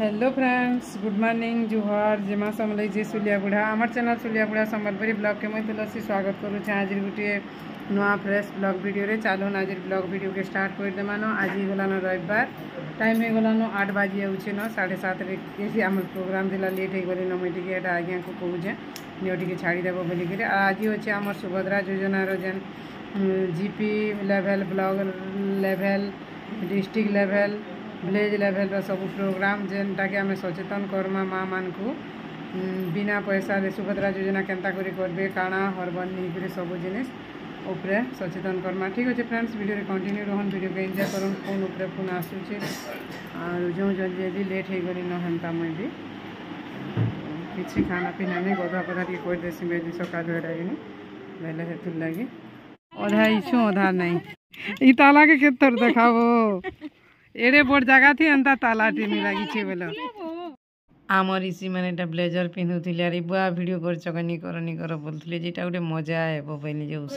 Hello friends, good morning, जुहार जेमा समझ जे सुलिया बुढ़ा आमर चैनल सुलिया बुढ़ा संबलपुरी ब्लॉग के मैं तुलसी स्वागत करुचे। आज गोटे नुआ फ्रेश ब्लॉग वीडियो रे चलून आज ब्लॉग वीडियो के स्टार्ट कर देमान। आज गलान रविवार, टाइम हो गलान 8 बाजी आउे न 7:30 आम प्रोग्राम दिला लेट हो गली न मुझे आज्ञा को कहूचे नियो टे छाड़देव बोलिक। आज अच्छे आम सुभद्रा योजनार जेन GP level, block level, district level, village level सब प्रोग्राम जेनटा कि आम सचेतन करमा माँ मान को बिना पैसा सुभद्रा योजना केन्ता करें काଣା हरबन नहीं सब जिनिस उपरे सचेतन करमा। ठीक अच्छे फ्रेंड्स, वीडियो रे कंटिन्यू रहन, वीडियो के एंजॉय करन। फोन उपरे फोन आसूचे और जो जल्दी जल्दी लेट हो गली न हेन्ता मुई भी किसी खाना पीना नहीं गधा पधा टी कर देसी बेली सकाल बेड़ागिनी बेले हेतुर लगी अधा इछु अधा नहीं ई ताला के केतर देखाबो एड़े बड़ जगह थी एंता ताला टी लगी बोलो आमर इसी मैंने ब्लेजर पिंधुले अरे बुआ वीडियो कर चकनी कर बोलते जेटा गोटे मजा है बोली जो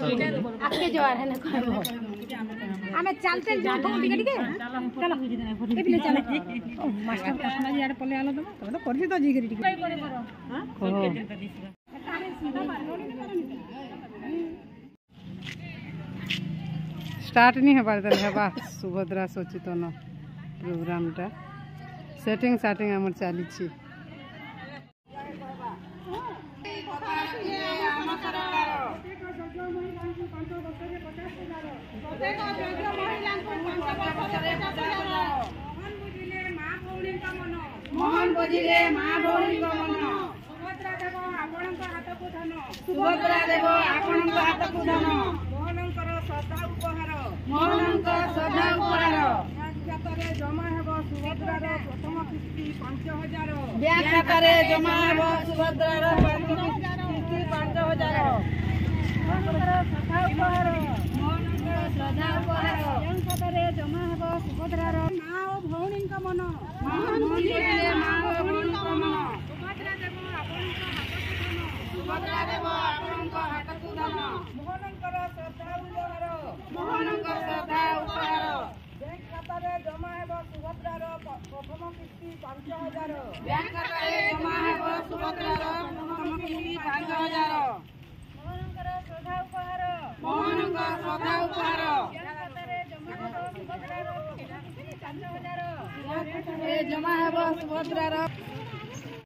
स्टार्ट नहीं है सुभद्रा सचेतन प्रोग्रामटा सेटिंग साटिंग आमर चली मोहन बुझिले माँ भौणी सुभद्रा देव आपण हाथ को धन मोहनकर श्रद्धा उपहार खातारे जमा हेब सुभद्रार प्रथम किस्ती 5000 बैंक खातारे जमा हेब सुभद्रार प्रथम किस्ती 5000 श्रद्धा उपहार बैंक खातारे जमा हेब सुभद्रार माँ और भौणी मन सुभद्रा देव आपणक हाथ को धन मोहनकर श्रद्धा उपहार बैंक खातारे जमा हेब सुभद्रार प्रथम किस्ती 5000 बैंक खातारे जमा हेब सुभद्रार प्रथम किस्ती 5000 मोहनकर श्रद्धा उपहार बैंक खातारे जमा हेब सुभद्रार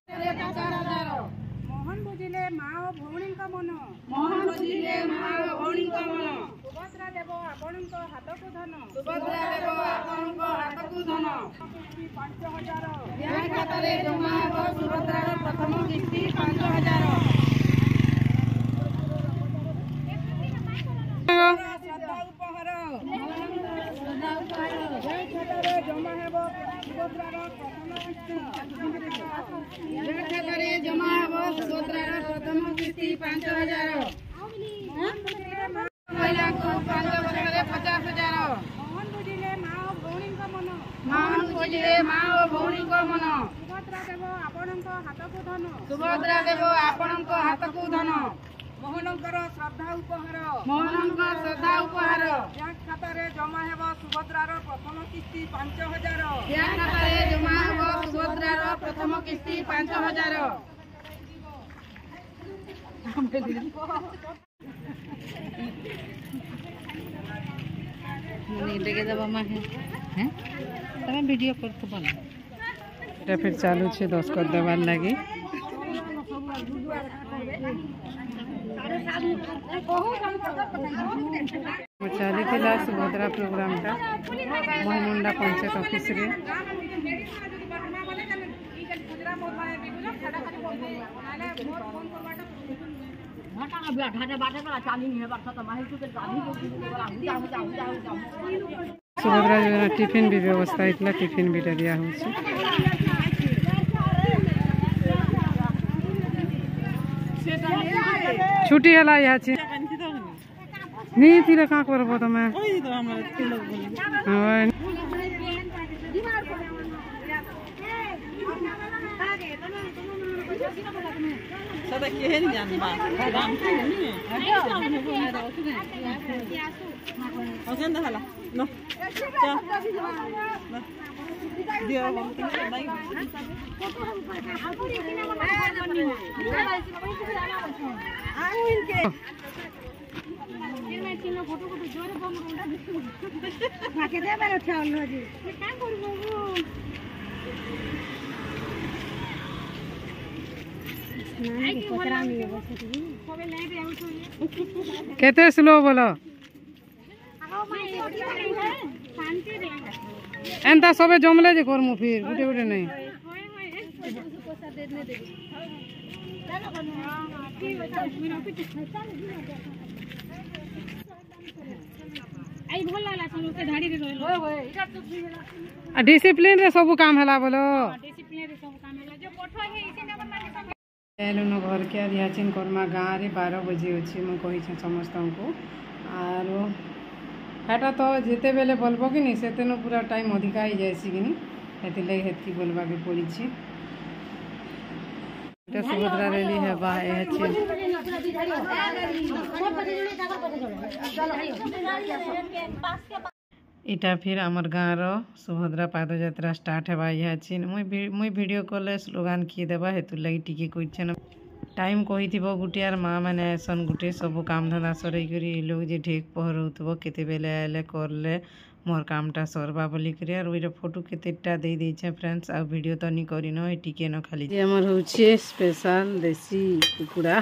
5000 मोहन बुझिले माँ और भौणी मन सुभद्रा देव आपणक हाथ को धन 5000 बैंक खातारे जमा हेब सुभद्रार प्रथम किस्ती 5000 श्रद्धा उपहार बैंक खातारे जमा हेब सुभद्रार प्रथम किस्ती जमा हेब सुभद्रार प्रथम किस्ती 5000 महिला को 5 वर्ष 50,000 मोहन बुझिले माँ और भौणी मन सुभद्रा देव आपणक हाथ को धन मोहनकर श्रद्धा उपहार बैंक खातारे जमा हेब सुभद्रार प्रथम किस्ती 5000 बैंक खातारे जमा हेब सुभद्रार प्रथम किस्ती 5000 वीडियो करते फिर चालू छे 10 कर देवार लगी चली थी सुभद्रा प्रोग्रामटा महिमुंडा पंचायत ऑफिस रे सुभद्रा योजना टिफिन भी व्यवस्था होता टिफिन भी दिया हो छुट्टी है नहीं थी क्या करब तुम केते स्लो बोलो एंता सबे जमले जे करमु फिर गुटे गुटे नहीं डिसिप्लिन रे सब काम हला बोलो घर के रियाचिन करमा गाँव रे 12 बजे अच्छे मुझे कही समस्त को आरो हेटा तो जिते बेले बोलबो कि नहीं से पूरा टाइम अधिका ही जाएसी कि नहीं हेतिले हेतकी बोलबा के पड़ी छी এটা সুভদ্রা রেলি হেবা এটা ফির আমার গাঁর সুভদ্রা পাদযাত্রা স্টার্ট হেবা ইহাছি মুই ভিডিও কলে স্লোগান কিয়ে দেবা হেতুর লাগি টিকে কইছে না টাইম কহিথিব গুটি আর মা মানে আইসন গুটি সবু কাম ধন্দা সরাই করি লোক যে ঢেক পহরউথব কেতেবেলে আইলে করলে मोर कामटा सरबा बोली कर और ओइरा फोटो केतेटा दे देछे फ्रेंड्स आ वीडियो तो नहीं करी न टिके न खाली जे हमर होचे स्पेशल देसी कुकुड़ा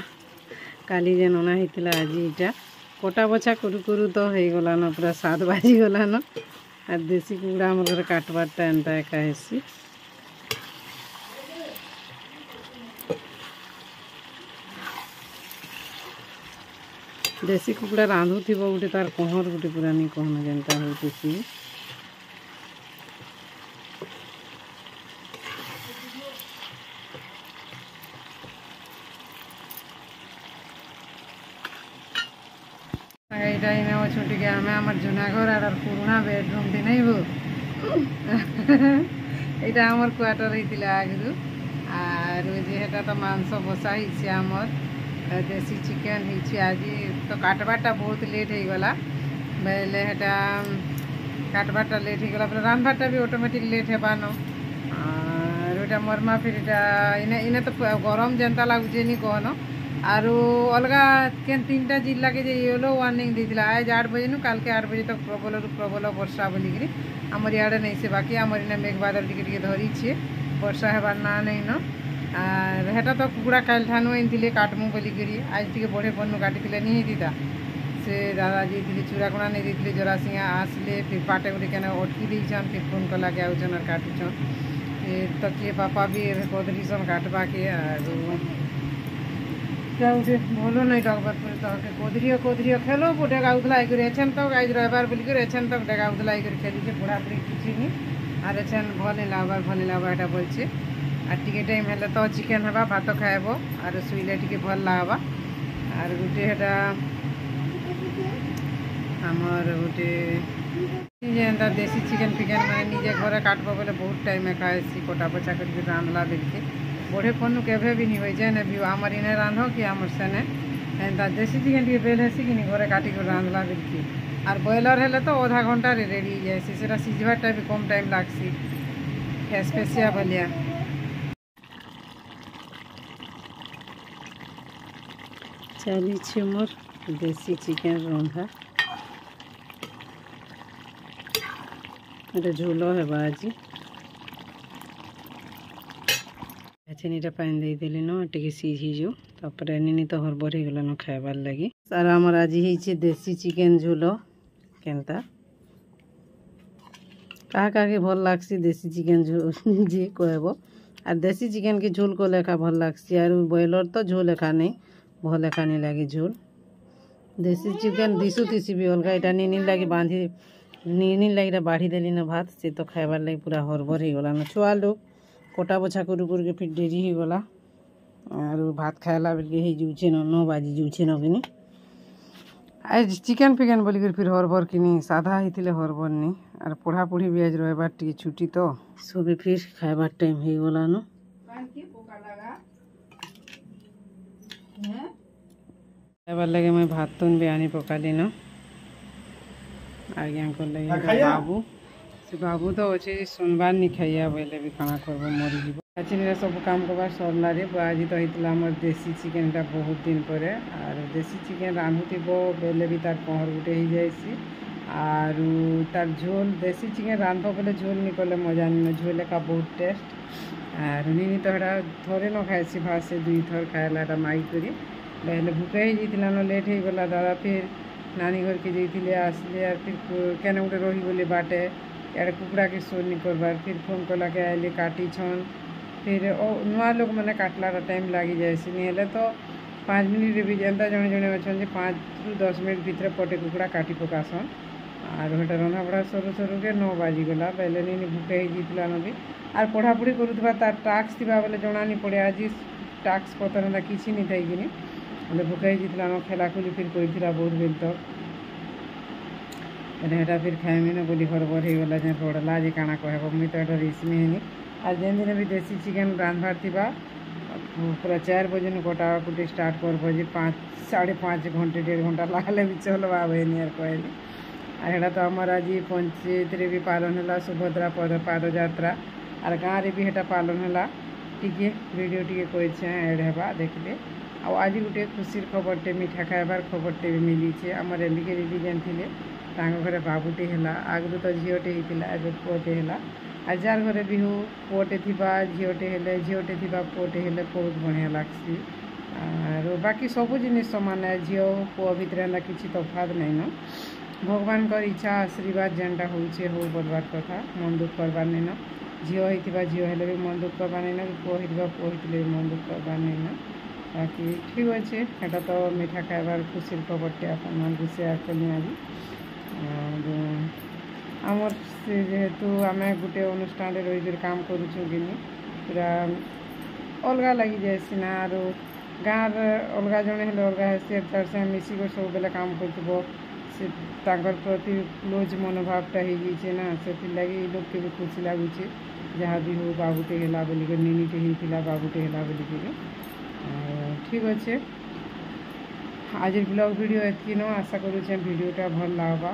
काली जे नना हितला आज इटा कोटा बछा करू करू तो हे गला न पूरा 7 बाजी गला न आ देसी कुकुड़ा हमर घर काटबाटा एंता एका हेसी देसी कुकुड़ा रांधु थी गोटे तार कहर गोटे पूरा नहीं कहना जेनता होती छुट्टी के आम आम जूनाघर आर पुराना बेडरूम थी नहीं वो यहाँ आमर क्वार्टर होता आगु आर तो मांस बसा ही आमर देसी चिकेन आज तो काटबाटा बहुत लेट हो गला बेले हेटा काटबाटा लेट हो गला रांधबाटा भी ऑटोमेटिक लेट हेबान और मरमा फिर इने इने तो गरम जनता लगुचे नहीं कहन आरो अलगा केन 3टा जिला के येलो वार्निंग देथिला आज 8 बजे नु काल के 8 बजे तक प्रबल वर्षा बोलिकी आमर इे नहीं से बाकी आमर इने मेघ बादल टिके धरी छे वर्षा हेबार ना नहीं न आर हेटा तो कुकुड़ा काल ठानु आनी काटमु बोलिकी आज टी बढ़े पन्नु काटी नहीं दीदा से दादा जी चूड़ाकुणा नहीं देते जरासिंहा आसले फिर पाटे गुटे क्या अटकी देछन फिर फोन कला के आउछन और काटुछन फिर तो किए पापा भी कदरीसन काटवा के भलो नहीं डगबर तो कदरियो खेलो डेगा उदलाई एछन तक आज रविवार बोलिक एछन तक डेगा उदलाई खेली बुढ़ा बुढ़ी किसी नहीं आर एछन भले लावा एटा बोलছে আর টিকে টাইম হেলে তো চিকেন হবা ভাত খাইব আর শুইলে টিকে ভাল লাগবা আর গোটে হেটা আমার গোটে যেটা দেশি চিকেন ফিকেন মানে নিজে ঘরে কাটবো বলে বহুত টাইম খাইছি কোটা পচা করके রাঁধলা বেলকে বড়ে পন্নু কেবে भी नहीं होई जाए ना भी আমার ইনে রাঁধো কি আমার সেনে এন্তা দেশি চিকেন টিকে বেল হেসি কি ঘরে কাটি করে রাঁধলা বেলকে আর বয়লার হেলে তো আধা ঘন্টা রে রেডি হয়ে যাইছি সেটা সিজবারটা भी কম টাইম লাগছি স্পেশিয়া বলিয়া चली मोर देसी चिकेन रंधा এটা ঝোলো হেবা আজি চিনিটা পানি ଦେଇଦେଲି ନ ଟିକେ ସିଝିଯିବ ତାପରେ ନିନି ତ ହରବର ହେଇଗଲାନ ଖାଇବାର ଲାଗି ସାର୍ ଆମର ଆଜି ହେଇଛି ଦେଶୀ ଚିକେନ ଝୋଲ କେନ୍ତା କାହା କାହାକେ ଭଲ ଲାଗ୍ସି ଦେଶୀ ଚିକେନ ଯେ କହିବ আর দেশি চিকেন के झोल को लेखा भल लाग्सी और बॉयलर तो झोल एका नहीं भल एका नहीं लगे झोल देसी चिकेन दिशु तीसी भी अलग यहाँ नीनी लगे बांधी नीनी लगे बाढ़ी देली ना भात से तो खाइबार लगे पूरा हरबर हो गला ना छुआ लोग कोटा बछा करू के फिर डेरी हो गला और भात खाइला बेलके ही जूचे 9 बाजी जूचे न कि आज चिकेन फिकेन बोलिक फिर हरबर कि साधा होते हरबर नहीं और पढ़ा पढ़ी भी आज रविवार टी छुट्टी तो सब फिर खाइबार टाइम हो गला न खाइबार लगे मैं भात तुन भी आनी पकाली न आज्ञा कर लगे बाबू से बाबू तो अच्छे सुनबार नहीं खाइया बोले भी खाना करब मरीज चाचिन सब काम करवा सरला आज तो होता आम देसी चिकेनटा बहुत दिन पर आर देसी चिकेन रांधुब बेले भी तार पहर गोटे हो जाए आर तार झोल देसी चिकेन रांध बोले झोल नहीं कले मजा नहीं झोल एका बहुत टेस्ट आर नहीं तो यहाँ थोड़े न खाएसी भात से 2 थर खाएला माई करी बेले भूखे ही जाता न लेट हो गला दादा फिर नानी घर के जाइए आसले आर फिर केने गोटे रहीगले बाटे यार कुकड़ा के सोर नहीं करबार फिर फोन कला के आइले काटी छन फिर नुआ लोग मैंने काटला टाइम लगी जाए नहीं तो 5 मिनिट भी जनता जड़े जड़े अच्छा 5 ରୁ 10 मिनट भितर पटे कुकड़ा काटी पकासन आर हेटा रंधा बड़ा सरू सरू के 9 बाजिगला बेले नहीं भूखे ही जाता भी आर पढ़ापढ़ी करुवा तार टास्क थी बोले जना नहीं पड़े आज टास्क पतर एंता किसी नहीं थी कि बोले भूखे ही जाता न खेलाखुली फिर करता बहुत बेल तक हेटा फिर खाएमी न बोली हरबर हो गला जे पड़ला जे काଣା कहब मुई तो एटा रेसमी हेनी आज जेन दिन भी देसी चिकेन रांधबार थी पूरा 4 बजे कटा कुटे स्टार्ट कर बजे 5-5.5 घंटे 1.5 घंटा लागले भी चलवा बहनी यार कहली और हेटा तो आमर आज पंचायत भी पालन है सुभद्रा पाद यात्रा और गाँव में भी हेटा पालन है टी वीडियो टी कहे एड है देखले आज गोटे खुशी खबरटे मिठा खाइबार खबरटे भी मिली आमर एमबिके दीदी जेन थे घरे बाबूटे है आगु तो झीटे होता है पुअटे है आज जार घरे भी हो पुअटे थी झीटे हेले झीटे थी पुअटे हेले बहुत बढ़िया लगसी और बाकी सब जिनिस सामान है झील पुआ भितर एंता किसी तफात नहीं न भगवान का इच्छा आशीर्वाद जेनटा होचे हो बोलबार कथा मन दुख करबार नहीं न झील होता झील हेले भी मन दुख करबार नहीं न पुआ होता पुआ होते भी मन दुख करबार नहीं न बाकी ठीक अच्छे एटा तो मिठा खाइबार खुशी खबरटे अपन मान शेयर कली आज आमर से जेहेतु आम गोटे अनुष्ठान रही काम करुचु कि पूरा अलग लगी जाए ना आरो गाँव अलग जड़े हेल्ले अलग हेसी तार से मिसिक सब बेले काम कर प्रति क्लोज मनोभावटा हो ना से लगी लोग के भी खुशी लगुच जहाँ भी हो बाबूटे है बोलिक निनीटे होता बाबूटे है बोलिक ठीक अच्छे आज ब्लॉग वीडियो एतकी न आशा करुचे वीडियोटा भल लगवा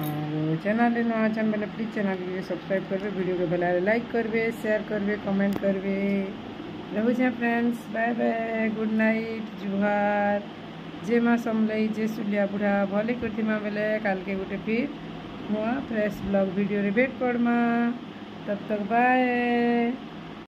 और चैनल न आछन बेले प्लीज चैनल के सब्सक्राइब करबे वीडियो के बेला लाइक करबे शेयर करबे कमेंट करबे रहुछे friends bye bye good night जुहार जे माँ समलई जे सुलिया बुढ़ा भले करती माँ बेले काल के गोटे फिर नुआ फ्रेश ब्लॉग वीडियो रे भेट पड़मा तब तक बाय।